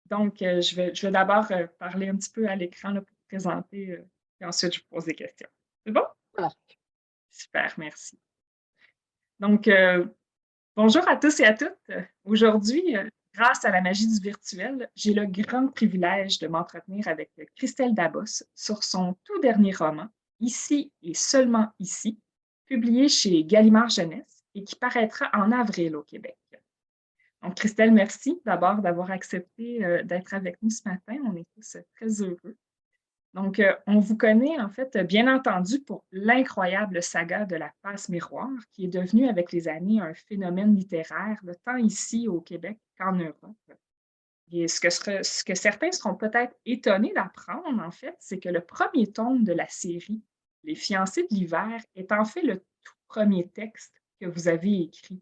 Donc, je vais d'abord parler un petit peu à l'écran là, pour présenter, puis ensuite je vous pose des questions. C'est bon? Voilà. Super, merci. Donc, bonjour à tous et à toutes. Aujourd'hui, grâce à la magie du virtuel, j'ai le grand privilège de m'entretenir avec Christelle Dabos sur son tout dernier roman, Ici et seulement ici, publié chez Gallimard Jeunesse et qui paraîtra en avril au Québec. Donc, Christelle, merci d'abord d'avoir accepté d'être avec nous ce matin. On est tous très heureux. Donc, on vous connaît en fait, bien entendu, pour l'incroyable saga de la passe miroir, qui est devenue avec les années un phénomène littéraire, là, tant ici au Québec qu'en Europe. Et ce que certains seront peut-être étonnés d'apprendre, en fait, c'est que le premier tome de la série, Les fiancés de l'hiver, est en fait le tout premier texte que vous avez écrit.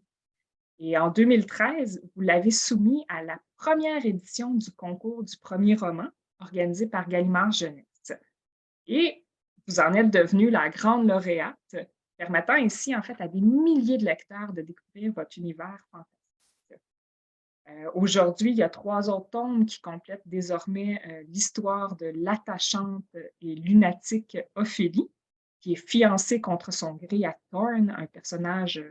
Et en 2013, vous l'avez soumis à la première édition du concours du premier roman, organisé par Gallimard Jeunesse. Et vous en êtes devenue la grande lauréate, permettant ainsi, en fait, à des milliers de lecteurs de découvrir votre univers fantastique. Aujourd'hui, il y a 3 autres tomes qui complètent désormais l'histoire de l'attachante et lunatique Ophélie, qui est fiancée contre son gré à Thorn, un personnage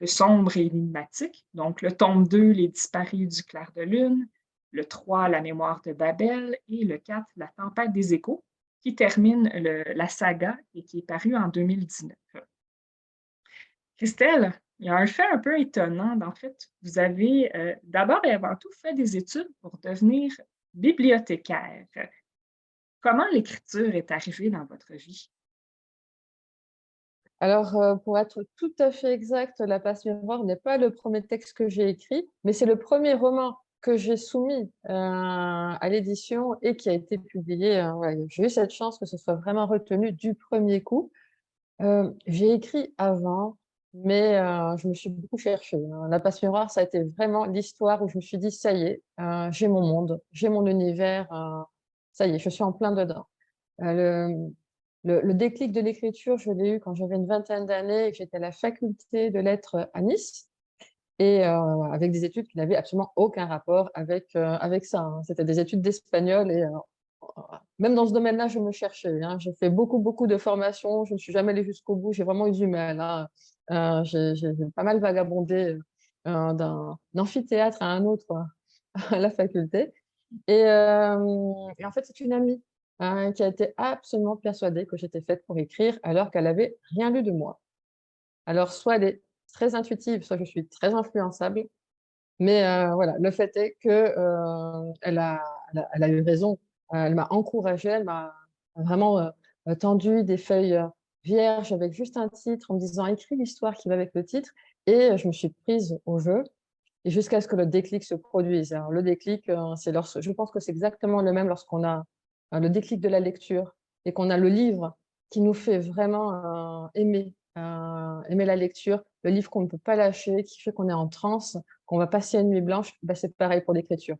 sombre et énigmatique. Donc, le tome 2, Les disparus du clair de lune, le 3, La mémoire de Babel, et le 4, La tempête des échos, qui termine la saga et qui est paru en 2019. Christelle, il y a un fait un peu étonnant. En fait, vous avez d'abord et avant tout fait des études pour devenir bibliothécaire. Comment l'écriture est arrivée dans votre vie? Alors, pour être tout à fait exact, La Passe Miroir n'est pas le premier texte que j'ai écrit, mais c'est le premier roman que j'ai soumis, à l'édition et qui a été publié, ouais, j'ai eu cette chance que ce soit vraiment retenu du premier coup. J'ai écrit avant, mais je me suis beaucoup cherchée, hein. La Passe Miroir, ça a été vraiment l'histoire où je me suis dit: «Ça y est, j'ai mon monde, j'ai mon univers, ça y est, je suis en plein dedans». Le le déclic de l'écriture, je l'ai eu quand j'avais une vingtaine d'années et que j'étais à la faculté de lettres à Nice et avec des études qui n'avaient absolument aucun rapport avec ça, hein. C'était des études d'espagnol et même dans ce domaine-là, je me cherchais, hein. J'ai fait beaucoup, beaucoup de formations, je ne suis jamais allée jusqu'au bout, j'ai vraiment eu du mal, hein. J'ai pas mal vagabondé, d'un amphithéâtre à un autre, à la faculté et en fait, c'est une amie, qui a été absolument persuadée que j'étais faite pour écrire alors qu'elle avait rien lu de moi. Alors soit elle est très intuitive, soit je suis très influençable, mais voilà, le fait est que, elle a eu raison. Elle m'a encouragée, elle m'a vraiment, tendu des feuilles, vierges avec juste un titre en me disant: «Écris l'histoire qui va avec le titre» et je me suis prise au jeu et jusqu'à ce que le déclic se produise. Alors le déclic, c'est lorsque je pense que c'est exactement le même lorsqu'on a, le déclic de la lecture et qu'on a le livre qui nous fait vraiment, aimer la lecture, le livre qu'on ne peut pas lâcher, qui fait qu'on est en transe, qu'on va passer une nuit blanche, bah, c'est pareil pour l'écriture.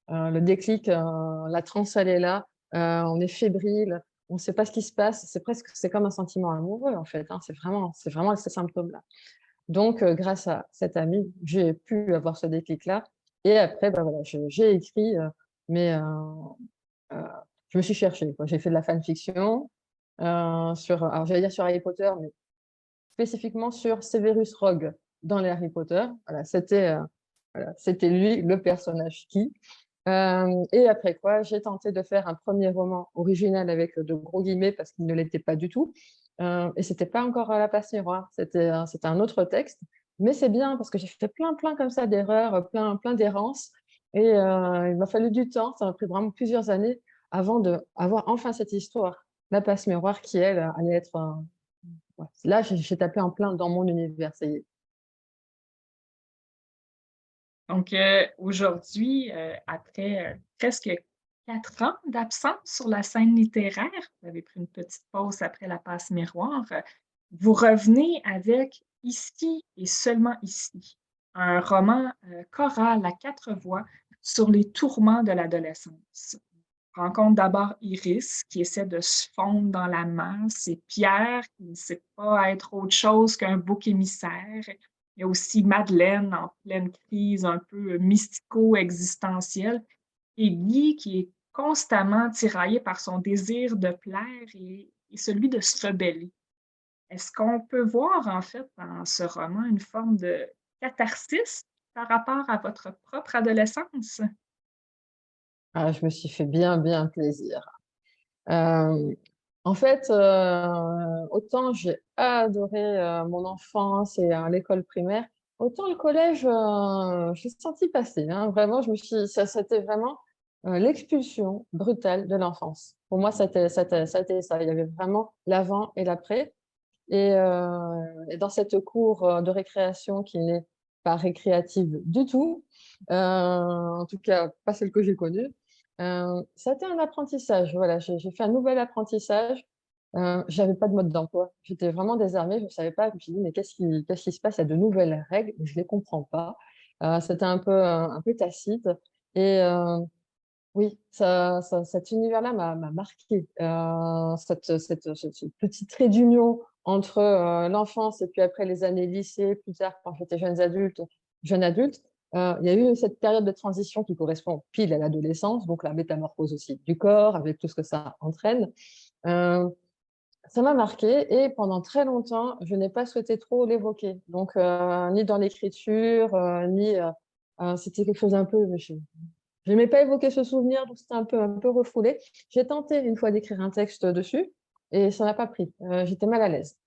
Le déclic, la transe elle est là, on est fébrile, on ne sait pas ce qui se passe, c'est comme un sentiment amoureux en fait, hein, c'est vraiment ces symptômes-là. Donc grâce à cette amie, j'ai pu avoir ce déclic-là et après, bah, voilà, je j'ai écrit, mais heu, je me suis cherchée, quoi. J'ai fait de la fanfiction, alors j'allais dire sur Harry Potter, mais spécifiquement sur Severus Rogue dans les Harry Potter. Voilà, c'était lui le personnage qui. Et après quoi, j'ai tenté de faire un premier roman original avec, de gros guillemets parce qu'il ne l'était pas du tout, et c'était pas encore, La Passe Miroir, c'était un autre texte. Mais c'est bien parce que j'ai fait plein, plein comme ça d'erreurs, plein d'errances et il m'a fallu du temps, ça m'a pris vraiment plusieurs années avant d'avoir enfin cette histoire, La Passe Miroir qui elle, allait être, ouais, là j'ai tapé en plein dans mon univers, ça y est. Donc, aujourd'hui, après presque 4 ans d'absence sur la scène littéraire, vous avez pris une petite pause après la passe miroir, vous revenez avec Ici et seulement ici, un roman choral à 4 voix sur les tourments de l'adolescence. On rencontre d'abord Iris qui essaie de se fondre dans la masse et Pierre qui ne sait pas être autre chose qu'un bouc émissaire. Il y a aussi Madeleine en pleine crise un peu mystico-existentielle et Guy qui est constamment tiraillé par son désir de plaire et celui de se rebeller. Est-ce qu'on peut voir, en fait, dans ce roman, une forme de catharsis par rapport à votre propre adolescence? Ah, je me suis fait bien, bien plaisir. Hem, En fait, autant j'ai adoré, mon enfance et l'école primaire, autant le collège, j'ai senti passer, hein. Vraiment, je me suis ça c'était vraiment, l'expulsion brutale de l'enfance. Pour moi, ça a été ça. Il y avait vraiment l'avant et l'après et dans cette cour, de récréation qui n'est pas récréative du tout, en tout cas pas celle que j'ai connue, ça a été un apprentissage. Voilà, j'ai fait un nouvel apprentissage. J'avais pas de mode d'emploi. J'étais vraiment désarmée, je ne savais pas. Je me suis dit: «Mais qu'est-ce qui se passe? Il y a de nouvelles règles, je ne les comprends pas». C'était un peu tacite et oui, cet univers-là m'a marquée. Ce petit trait d'union entre, l'enfance et puis après les années lycée, plus tard quand j'étais jeune adulte, il y a eu cette période de transition qui correspond pile à l'adolescence, donc la métamorphose aussi du corps avec tout ce que ça entraîne. Heu, Ça m'a marquée et pendant très longtemps, je n'ai pas souhaité trop l'évoquer. Donc ni dans l'écriture, ni, c'était quelque chose un peu je n'aimais pas évoquer ce souvenir, donc c'était un peu refoulé. J'ai tenté une fois d'écrire un texte dessus et ça n'a pas pris. J'étais mal à l'aise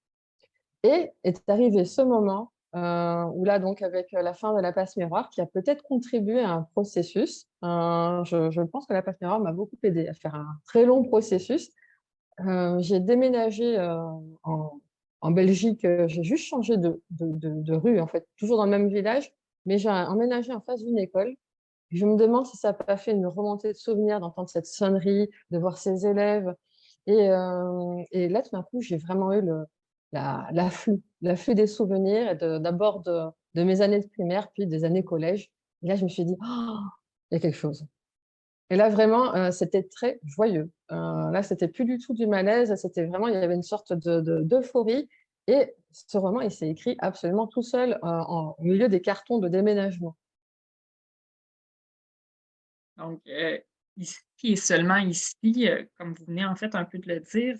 et est arrivé ce moment, où là donc avec, la fin de la passe miroir qui a peut-être contribué à un processus. Je pense que la passe miroir m'a beaucoup aidée à faire un très long processus. J'ai déménagé, en Belgique, j'ai juste changé de rue en fait, toujours dans le même village, mais j'ai emménagé en face d'une école. Je me demande si ça a pas fait une remontée de souvenirs d'entendre cette sonnerie, de voir ces élèves et là, tout d'un coup, j'ai vraiment eu l'afflux des souvenirs et d'abord de mes années de primaire, puis des années collège et là, je me suis dit: «Oh, il y a quelque chose» et là, vraiment, c'était très joyeux. Là, c'était plus du tout du malaise, c'était vraiment il y avait une sorte d'euphorie et ce roman, il s'est écrit absolument tout seul, au milieu des cartons de déménagement. Donc, ici et seulement ici, comme vous venez en fait un peu de le dire,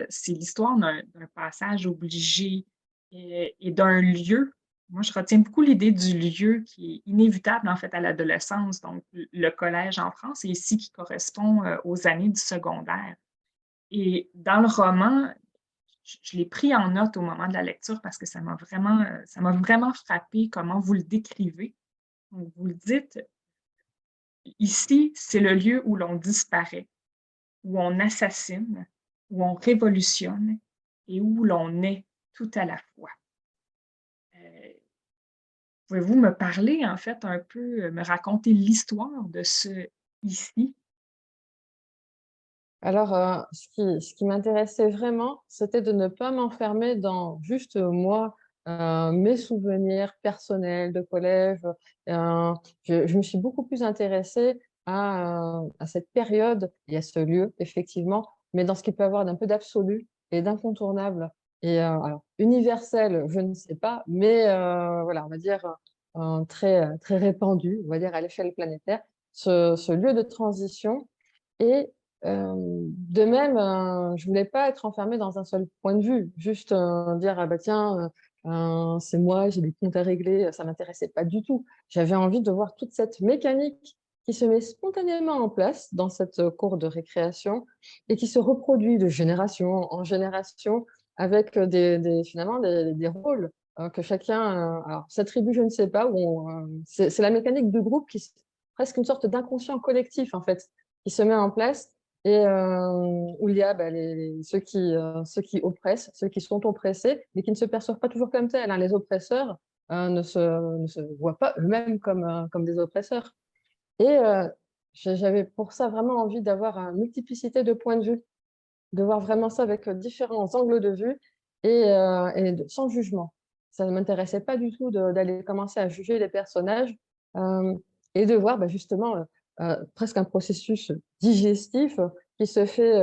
c'est l'histoire d'un passage obligé et d'un lieu. Moi, je retiens beaucoup l'idée du lieu qui est inévitable en fait à l'adolescence, donc le collège en France et ici qui correspond, aux années du secondaire. Et dans le roman, je l'ai pris en note au moment de la lecture parce que ça m'a vraiment frappé comment vous le décrivez. Donc vous le dites: «Ici, c'est le lieu où l'on disparaît, où on assassine, où on révolutionne et où l'on est tout à la fois». Heu, Pouvez-vous me parler en fait un peu, me raconter l'histoire de ce «ici»? Alors, ce qui m'intéressait vraiment, c'était de ne pas m'enfermer dans juste, moi, mes souvenirs personnels de collège, je me suis beaucoup plus intéressée à cette période et à ce lieu, effectivement, mais dans ce qu'il peut y avoir d'un peu d'absolu et d'incontournable et alors universel, je ne sais pas, mais voilà, on va dire, très répandu, on va dire à l'échelle planétaire, ce lieu de transition et de même, je voulais pas être enfermée dans un seul point de vue. Juste, dire: «Ah bah tiens, c'est moi, j'ai des comptes à régler», ça m'intéressait pas du tout. J'avais envie de voir toute cette mécanique qui se met spontanément en place dans cette, cour de récréation et qui se reproduit de génération en génération avec, des finalement des rôles, que chacun, alors s'attribue, je ne sais pas, ou c'est la mécanique du groupe qui s presque une sorte d'inconscient collectif en fait, qui se met en place et où il y a, bah, ceux qui oppressent, ceux qui sont oppressés, mais qui ne se perçoivent pas toujours comme tels, hein. Les oppresseurs, ne se voient pas eux-mêmes comme des oppresseurs et j'avais pour ça vraiment envie d'avoir une multiplicité de points de vue, de voir vraiment ça avec, différents angles de vue et sans jugement. Ça ne m'intéressait pas du tout d'aller commencer à juger les personnages, hem et de voir, bah, justement, presque un processus digestif qui se fait,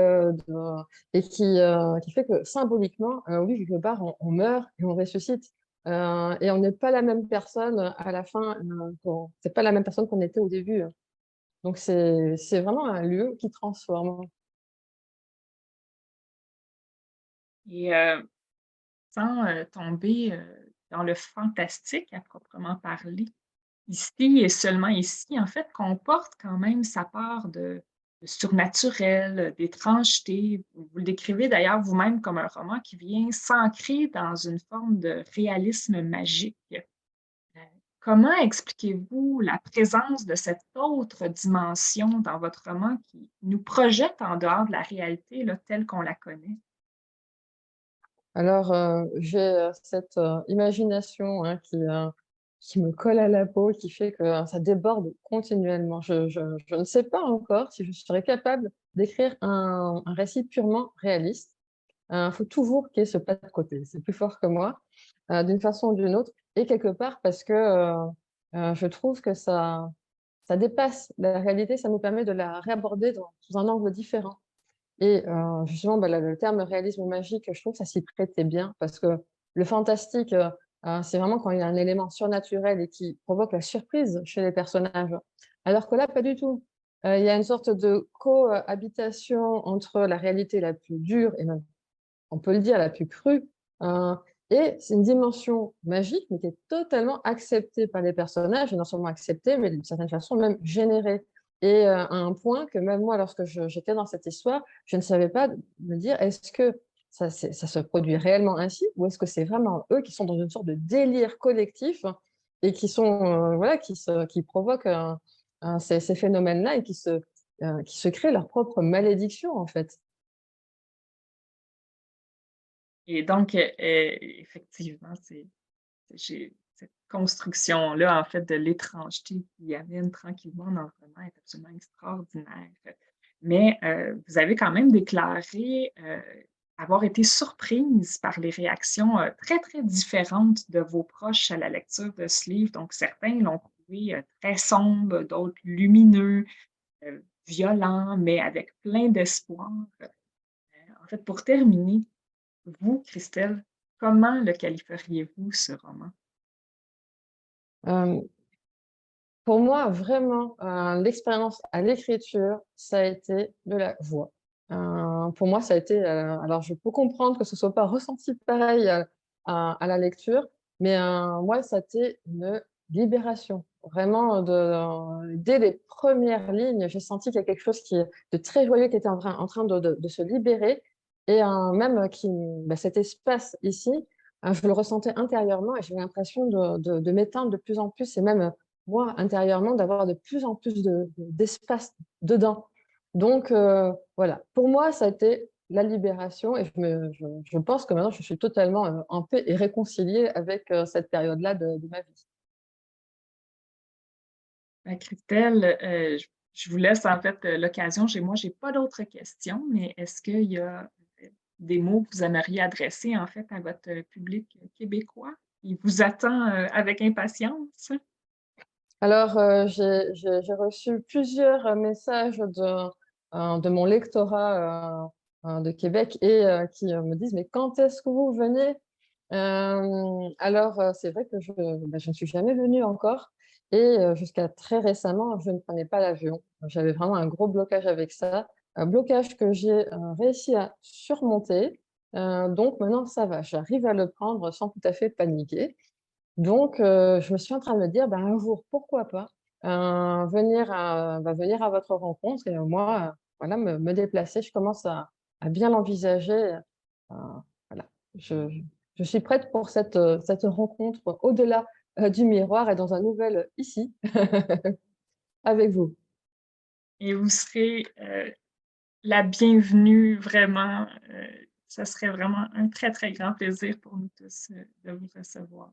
et qui fait que symboliquement, oui, quelque part, on meurt et on ressuscite, et on n'est pas la même personne, à la fin, c'est pas la même personne qu'on était au début. Donc c'est vraiment un lieu qui transforme. Et sans tomber dans le fantastique à proprement parler, ici et seulement ici, en fait, comporte quand même sa part de surnaturel, d'étrangeté. Vous le décrivez d'ailleurs vous-même comme un roman qui vient s'ancrer dans une forme de réalisme magique. Comment expliquez-vous la présence de cette autre dimension dans votre roman qui nous projette en dehors de la réalité là, telle qu'on la connaît? Alors, j'ai, cette, imagination, hein, qui me colle à la peau, qui fait que ça déborde continuellement. Je ne sais pas encore si je serais capable d'écrire un récit purement réaliste. Il faut toujours qu'il y ait ce pas de côté. C'est plus fort que moi, d'une façon ou d'une autre et quelque part parce que, je trouve que ça dépasse la réalité, ça nous permet de la réaborder sous un angle différent. Et justement, bah, le terme réalisme magique, je trouve que ça s'y prêtait bien parce que le fantastique, c'est vraiment quand il y a un élément surnaturel et qui provoque la surprise chez les personnages. Alors que là, pas du tout. Il y a une sorte de cohabitation entre la réalité la plus dure et même, on peut le dire, la plus crue, heu et c'est une dimension magique, mais qui est totalement acceptée par les personnages et non seulement acceptée, mais d'une certaine façon même générée et à un point que même moi, lorsque j'étais dans cette histoire, je ne savais pas me dire: «Est-ce que ça se produit réellement ainsi ou est-ce que c'est vraiment eux qui sont dans une sorte de délire collectif et qui sont, voilà, qui provoquent, ces phénomènes-là et qui se créent leur propre malédiction, en fait?» Et donc, effectivement, j'ai cette construction-là, en fait, de l'étrangeté qui amène tranquillement dans le roman est absolument extraordinaire. Mais, vous avez quand même déclaré, avoir été surprise par les réactions, très, très différentes de vos proches à la lecture de ce livre. Donc certains l'ont trouvé, très sombre, d'autres lumineux, violent, mais avec plein d'espoir. En fait, pour terminer, vous, Christelle, comment le qualifieriez-vous, ce roman? Hem Pour moi, vraiment, l'expérience à l'écriture, ça a été de la joie. Pour moi, ça a été, alors je peux comprendre que ce soit pas ressenti pareil, à la lecture, mais, moi, ça a été une libération. Vraiment, dès les premières lignes, j'ai senti qu'il y a quelque chose de très joyeux qui était en train de se libérer et même cet espace ici, je le ressentais intérieurement et j'avais l'impression de m'éteindre de plus en plus et même, moi, intérieurement, d'avoir de plus en plus d'espace dedans. Donc voilà, pour moi, ça a été la libération et je pense que maintenant je suis totalement, en paix et réconciliée avec, cette période-là de ma vie. Christelle, je vous laisse en fait, l'occasion. J'ai pas d'autres questions, mais est-ce qu'il y a, des mots que vous aimeriez adresser en fait à votre, public, québécois? Il vous attend, avec impatience. Alors, j'ai reçu plusieurs, messages de mon lectorat, de Québec et qui, me disent: «Mais quand est-ce que vous venez?» Alors, c'est vrai que je ne suis jamais venue encore et jusqu'à très récemment, je ne prenais pas l'avion. J'avais vraiment un gros blocage avec ça, un blocage que j'ai, réussi à surmonter, donc maintenant ça va, j'arrive à le prendre sans tout à fait paniquer. Donc je me suis en train de me dire: «Ben, un jour, pourquoi pas, venir à votre rencontre et moi, voilà, me déplacer». Je commence à bien l'envisager, voilà. Je je suis prête pour cette rencontre au-delà, du miroir et dans un nouvel ici avec vous. Et vous serez, la bienvenue vraiment, ça serait vraiment un très, très grand plaisir pour nous tous, de vous recevoir.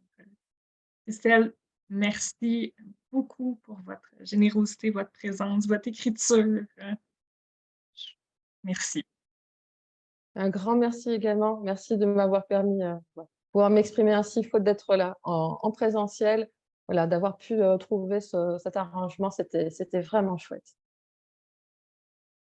Christelle, merci beaucoup pour votre générosité, votre présence, votre écriture, merci. Un grand merci également. Merci de m'avoir permis, voilà, pouvoir m'exprimer ainsi, faute d'être là en présentiel. Voilà, d'avoir pu, trouver cet arrangement, c'était vraiment chouette.